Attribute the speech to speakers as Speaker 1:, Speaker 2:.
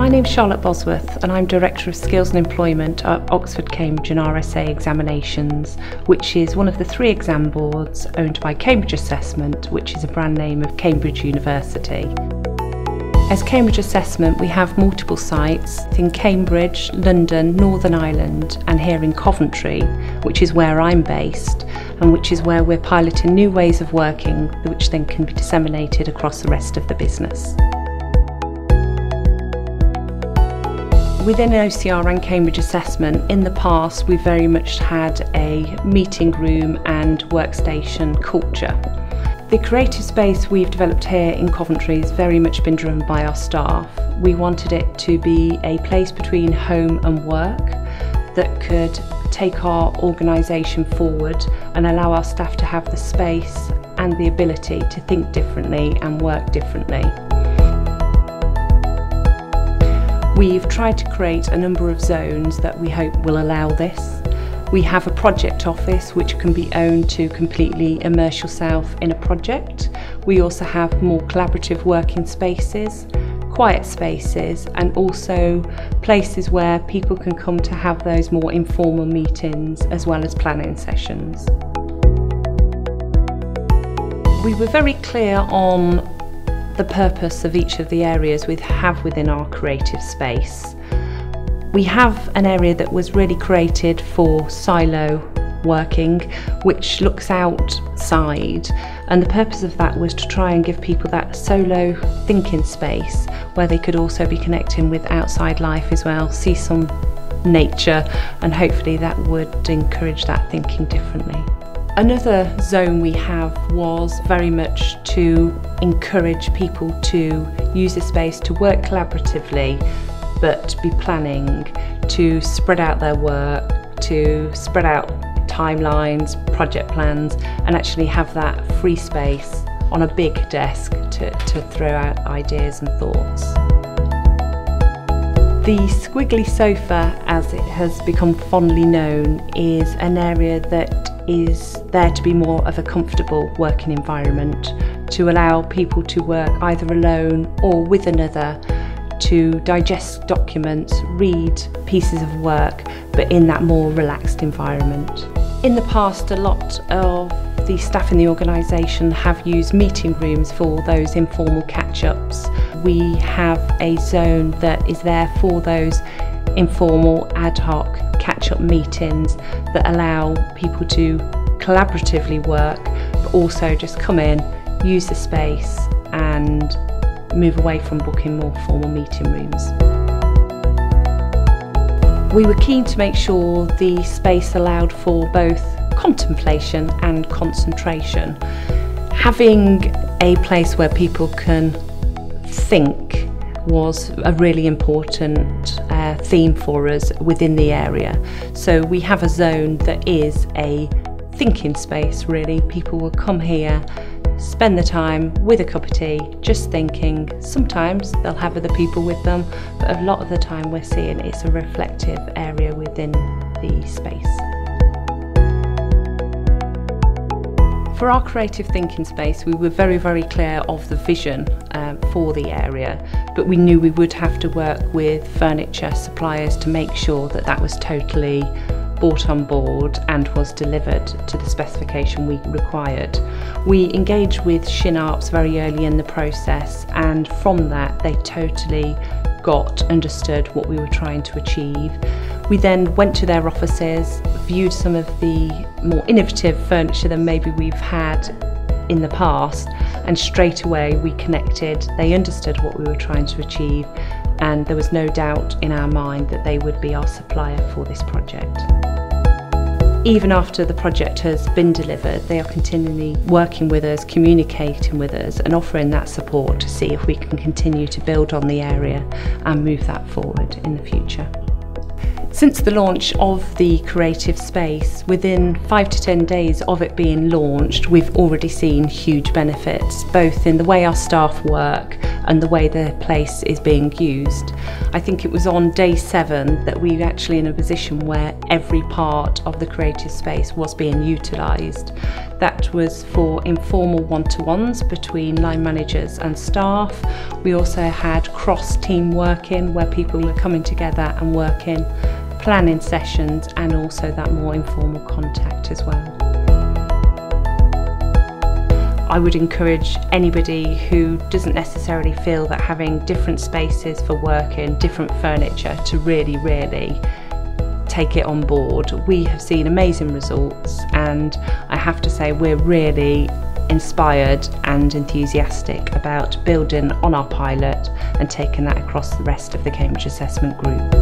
Speaker 1: My name's Charlotte Bosworth and I'm Director of Skills and Employment at Oxford, Cambridge and RSA Examinations, which is one of the 3 exam boards owned by Cambridge Assessment, which is a brand name of Cambridge University. As Cambridge Assessment, we have multiple sites in Cambridge, London, Northern Ireland and here in Coventry, which is where I'm based and which is where we're piloting new ways of working which then can be disseminated across the rest of the business. Within OCR and Cambridge Assessment, in the past we very much had a meeting room and workstation culture. The creative space we've developed here in Coventry has very much been driven by our staff. We wanted it to be a place between home and work that could take our organisation forward and allow our staff to have the space and the ability to think differently and work differently. We've tried to create a number of zones that we hope will allow this. We have a project office which can be owned to completely immerse yourself in a project. We also have more collaborative working spaces, quiet spaces and also places where people can come to have those more informal meetings as well as planning sessions. We were very clear on the purpose of each of the areas we have within our creative space. We have an area that was really created for silo working, which looks outside, and the purpose of that was to try and give people that solo thinking space where they could also be connecting with outside life as well, see some nature, and hopefully that would encourage that thinking differently. Another zone we have was very much to encourage people to use the space to work collaboratively but be planning, to spread out their work, to spread out timelines, project plans and actually have that free space on a big desk to throw out ideas and thoughts. The squiggly sofa, as it has become fondly known, is an area that is there to be more of a comfortable working environment, to allow people to work either alone or with another, to digest documents, read pieces of work, but in that more relaxed environment. In the past, a lot of the staff in the organisation have used meeting rooms for those informal catch-ups. We have a zone that is there for those informal ad hoc catch-up meetings that allow people to collaboratively work, but also just come in, use the space and move away from booking more formal meeting rooms. We were keen to make sure the space allowed for both contemplation and concentration. Having a place where people can think was a really important theme for us within the area. So we have a zone that is a thinking space really. People will come here, spend the time with a cup of tea, just thinking. Sometimes they'll have other people with them, but a lot of the time we're seeing it's a reflective area within the space. For our creative thinking space, we were very, very clear of the vision for the area, but we knew we would have to work with furniture suppliers to make sure that that was totally brought on board and was delivered to the specification we required. We engaged with Kinnarps very early in the process, and from that they totally understood what we were trying to achieve. We then went to their offices, viewed some of the more innovative furniture than maybe we've had in the past, and straight away we connected. They understood what we were trying to achieve, and there was no doubt in our mind that they would be our supplier for this project. Even after the project has been delivered, they are continually working with us, communicating with us and offering that support to see if we can continue to build on the area and move that forward in the future. Since the launch of the creative space, within 5 to 10 days of it being launched, we've already seen huge benefits, both in the way our staff work and the way the place is being used. I think it was on day 7 that we were actually in a position where every part of the creative space was being utilised. That was for informal one-to-ones between line managers and staff. We also had cross-team working where people were coming together and working, planning sessions, and also that more informal contact as well. I would encourage anybody who doesn't necessarily feel that having different spaces for working, different furniture, to really take it on board. We have seen amazing results, and I have to say we're really inspired and enthusiastic about building on our pilot and taking that across the rest of the Cambridge Assessment Group.